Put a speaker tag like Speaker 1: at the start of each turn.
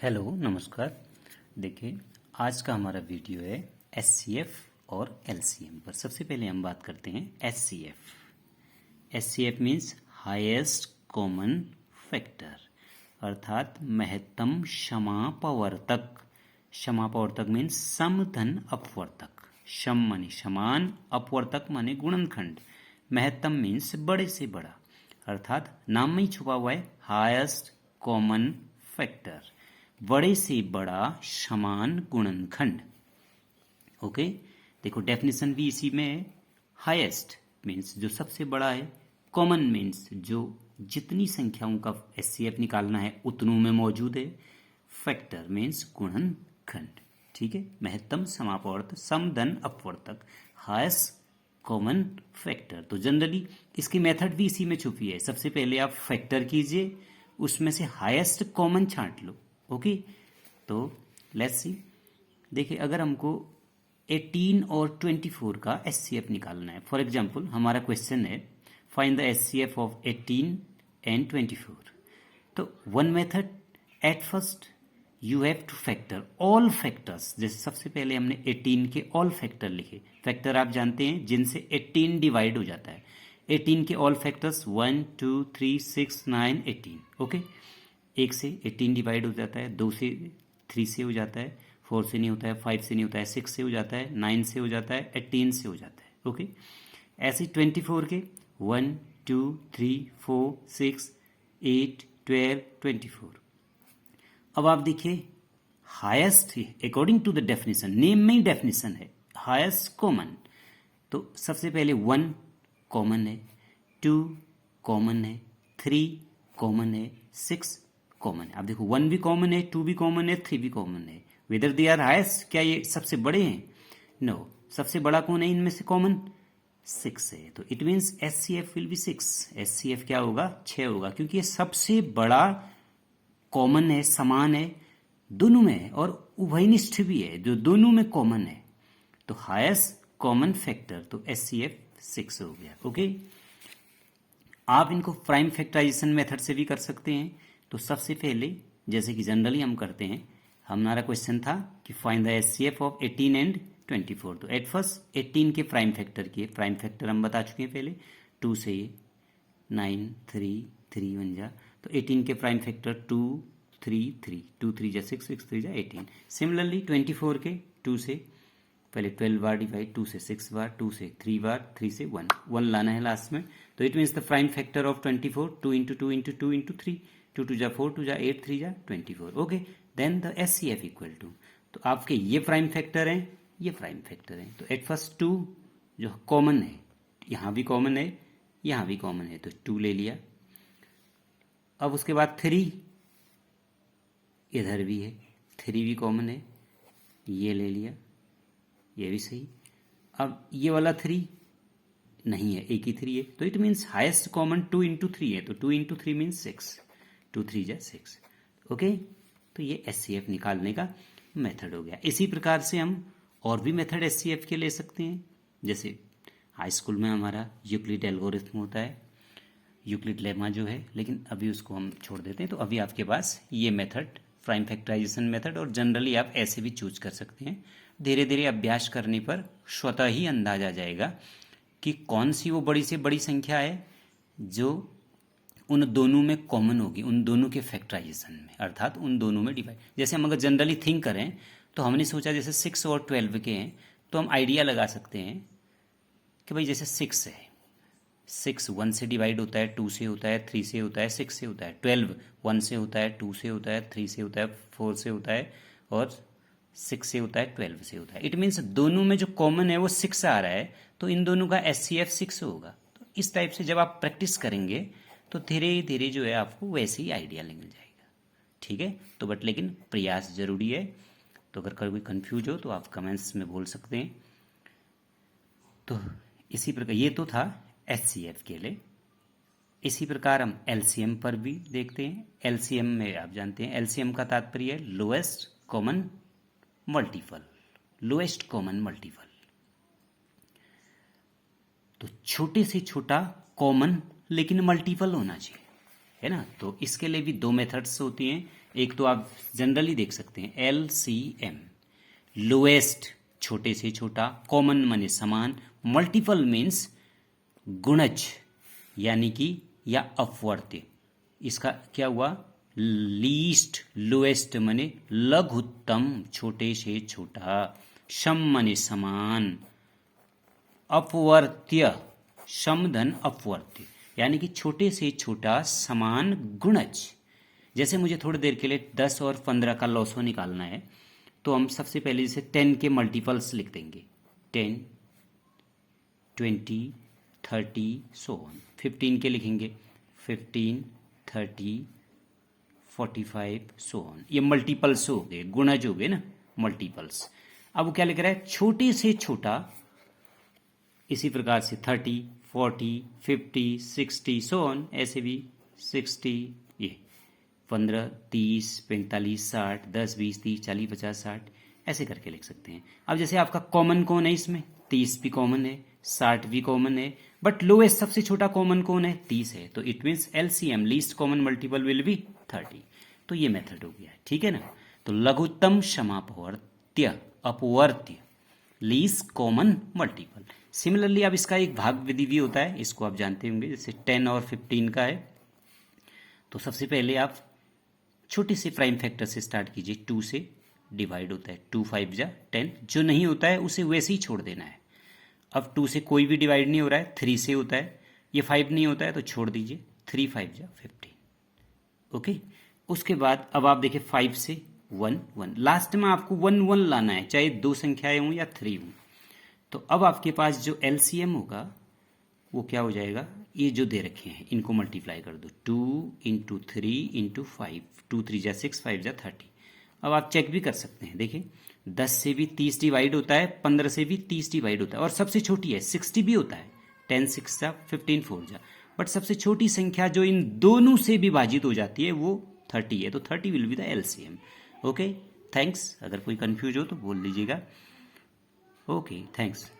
Speaker 1: Hello नमस्कार। देखिए, आज का हमारा वीडियो है एचसीएफ और एलसीएम पर। सबसे पहले हम बात करते हैं HCF. HCF means highest common factor, अर्थात महत्तम समापवर्तक। समापवर्तक मीन्स सम धन अपवर्तक। सम माने समान, अपवर्तक माने गुणनखंड। महत्तम मीन्स बड़े से बड़ा, अर्थात नाम में ही छुपा हुआ है हाईएस्ट कॉमन फैक्टर, बड़े से बड़ा समान गुणनखंड। ओके, देखो डेफिनेशन भी इसी में है। हाईएस्ट मीन्स जो सबसे बड़ा है, कॉमन मीन्स जो जितनी संख्याओं का एचसीएफ निकालना है उतनों में मौजूद है। फैक्टर मीन्स गुणनखंड। ठीक है, महत्तम समापवर्त सम धन अपवर्तक हाईएस्ट कॉमन फैक्टर। तो जनरली इसकी मेथड भी इसी में छुपी है। सबसे पहले आप फैक्टर कीजिए, उसमें से हाईएस्ट कॉमन छांट लो। ओके, तो लेट्स सी। देखिए, अगर हमको 18 और 24 का एचसीएफ निकालना है, फॉर एग्जांपल हमारा क्वेश्चन है find the HCF of 18 and 24। तो one method, at first you have two factor all factors. जैसे सबसे पहले हमने 18 के ऑल फैक्टर लिखे। फैक्टर आप जानते हैं जिनसे 18 डिवाइड हो जाता है। 18 के ऑल फैक्टर्स 1 2 3 6 9 18। ओके, एक से 18 डिवाइड हो जाता है, 2 से 3 से हो जाता है, 4 से नहीं होता है, 5 से नहीं होता है, 6 से हो जाता है, 9 से हो जाता है, 18 से हो जाता है। ओके, ऐसे 24 के 1 2 3 4 6 8 12 24। अब आप देखिए highest, according to the definition, name में ही डेफिनेशन है हाईएस्ट कॉमन। तो सबसे पहले 1 कॉमन है, 2 कॉमन है, 3 कॉमन है, 6 कॉमन है। आप देखो 1 भी कॉमन है, 2 भी कॉमन है, 3 भी कॉमन है। वेदर दे आर हाईएस्ट, क्या ये सबसे बड़े हैं? नो। सबसे बड़ा कौन है इनमें से? कॉमन 6 है। तो it means HCF will be 6। HCF क्या होगा? 6 होगा, क्योंकि ये सबसे बड़ा कॉमन है, समान है, दोनों में है और उभयनिष्ठ भी है, जो दोनों में कॉमन है। तो हाईएस्ट कॉमन फैक्टर, तो एचसीएफ 6 हो गया। ओके, आप इनको प्राइम फैक्टराइजेशन मेथड से भी कर सकते हैं। तो सबसे पहले जैसे कि जनरली हम करते हैं, हमारा क्वेश्चन था कि find the HCF of 18 and 24। तो एट फर्स्ट 18 के प्राइम फैक्टर किए। प्राइम फैक्टर हम बता चुके हैं पहले, 2 से 9 3 3 बन जा। तो 18 के प्राइम फैक्टर 2 3 3, 2 3 जा 6, 6 3 जा 18। सिमिलरली 24 के 2 से पहले 12 बार डिवाइड, 2 से 6 बार, 2 से 3 बार, 3 से 1 लाना है लास्ट में। तो it means the prime factor of 24 2 into 2 into 2 into 3, 2 2 जा 4, 2 जा 8, 3 जा 24। Okay, then the HCF equal to, तो आपके ये प्राइम फैक्टर हैं, ये प्राइम फैक्टर हैं। तो एट फर्स्ट 2 जो कॉमन है, यहाँ भी कॉमन है, यहाँ भी कॉमन है, तो 2 ले लिया। अब उसके बाद 3 इधर भी है, 3 भी कॉमन है, ये ले लिया, ये भी सही। अब ये वाला 3 नहीं है, एक ही 3 है, तो it means highest common 2 into 3 है। तो 2 इंटू 3 मीन्स 6, 2 3 जा 6। ओके, तो ये एचसीएफ निकालने का मेथड हो गया। इसी प्रकार से हम और भी मेथड एचसीएफ के ले सकते हैं। जैसे हाई स्कूल में हमारा यूक्लिड एल्गोरिथम होता है, यूक्लिड लेमा जो है, लेकिन अभी उसको हम छोड़ देते हैं। तो अभी आपके पास ये मेथड, प्राइम फैक्टराइजेशन मेथड, और जनरली आप ऐसे भी चूज कर सकते हैं। धीरे धीरे अभ्यास करने पर स्वतः ही अंदाजा आ जाएगा कि कौन सी वो बड़ी से बड़ी संख्या है जो उन दोनों में कॉमन होगी, उन दोनों के फैक्टराइजेशन में, अर्थात उन दोनों में डिवाइड। जैसे हम अगर जनरली थिंक करें तो हमने सोचा जैसे 6 और 12 के हैं, तो हम आइडिया लगा सकते हैं कि भाई जैसे 6 है, 6 1 से डिवाइड होता है, 2 से होता है, 3 से होता है, 6 से होता है। 12 1 से होता है, 2 से होता है, 3 से होता है, 4 से होता है, और 6 से होता है, 12 से होता है। इट मीन्स दोनों में जो कॉमन है वो 6 आ रहा है, तो इन दोनों का एचसीएफ 6 होगा। तो इस टाइप से जब आप प्रैक्टिस करेंगे तो धीरे धीरे जो है आपको वैसे ही आइडिया मिल जाएगा। ठीक है, तो बट लेकिन प्रयास जरूरी है। तो अगर कोई कंफ्यूज हो तो आप कमेंट्स में बोल सकते हैं। तो इसी प्रकार ये तो था एचसीएफ के लिए। इसी प्रकार हम एलसीएम पर भी देखते हैं। एलसीएम में आप जानते हैं एलसीएम का तात्पर्य है lowest common multiple, lowest common multiple. तो छोटे से छोटा कॉमन लेकिन मल्टीपल होना चाहिए, है ना। तो इसके लिए भी 2 मेथड्स होती हैं, एक तो आप जनरली देख सकते हैं LCM, लोएस्ट छोटे से छोटा, कॉमन माने समान, मल्टीपल मीन्स गुणज यानी कि या अपवर्त्य। इसका क्या हुआ, लीस्ट लोएस्ट माने लघुत्तम छोटे से छोटा, सम माने समान, अपवर्त्य समधन अपवर्त्य यानी कि छोटे से छोटा समान गुणज। जैसे मुझे थोड़ी देर के लिए 10 और 15 का लॉसो निकालना है, तो हम सबसे पहले जैसे 10 के मल्टीपल्स लिख देंगे, 10, 20, 30 सो ऑन। 15 के लिखेंगे 15, 30, 45 सो ऑन। ये मल्टीपल्स हो गए, गुणज हो गए ना, मल्टीपल्स। अब वो क्या लिख रहा है, छोटे से छोटा, इसी प्रकार से 30, 40, 50, 60 सो ऑन, ऐसे भी 60, ये 15, 30, 45, 60, 10, 20, 30, 40, 50, 60 ऐसे करके लिख सकते हैं। अब जैसे आपका कॉमन कौन है, इसमें 30 भी कॉमन है, 60 भी कॉमन है, बट लोएस्ट सबसे छोटा कॉमन कौन है, 30 है, तो it means LCM least common multiple will be 30। तो ये मेथड हो गया, ठीक है ना। तो लघुत्तम समापवर्त्य अपवर्त्य लीस्ट कॉमन मल्टीपल। सिमिलरली अब इसका एक भाग विधि भी होता है, इसको आप जानते होंगे, जैसे 10 और 15 का है। तो सबसे पहले आप छोटे से प्राइम फैक्टर से स्टार्ट कीजिए, 2 से डिवाइड होता है, 2 5 जा 10, जो नहीं होता है उसे वैसे ही छोड़ देना है। अब 2 से कोई भी डिवाइड नहीं हो रहा है, 3 से होता है, ये 5 नहीं होता है तो छोड़ दीजिए, 3 5 जा 15, ओके। उसके बाद अब आप देखिए 5 से 1 1, लास्ट में आपको 1 1 लाना है, चाहे 2 संख्याएं हों या 3 हों। तो अब आपके पास जो LCM होगा वो क्या हो जाएगा, ये जो दे रखे हैं इनको मल्टीप्लाई कर दो, 2 इंटू 3 इंटू 5, 2 3 जा 6, 5 जा 30। अब आप चेक भी कर सकते हैं, देखिए 10 से भी 30 डिवाइड होता है, 15 से भी 30 डिवाइड होता है, और सबसे छोटी है 60 भी होता है, 10 6 जा 15 4 जा, बट सबसे छोटी संख्या जो इन दोनों से विभाजित हो जाती है वो 30 है, तो 30 will be the LCM। Okay, thanks. अगर कोई कंफ्यूज हो तो बोल लीजिएगा। Okay, thanks.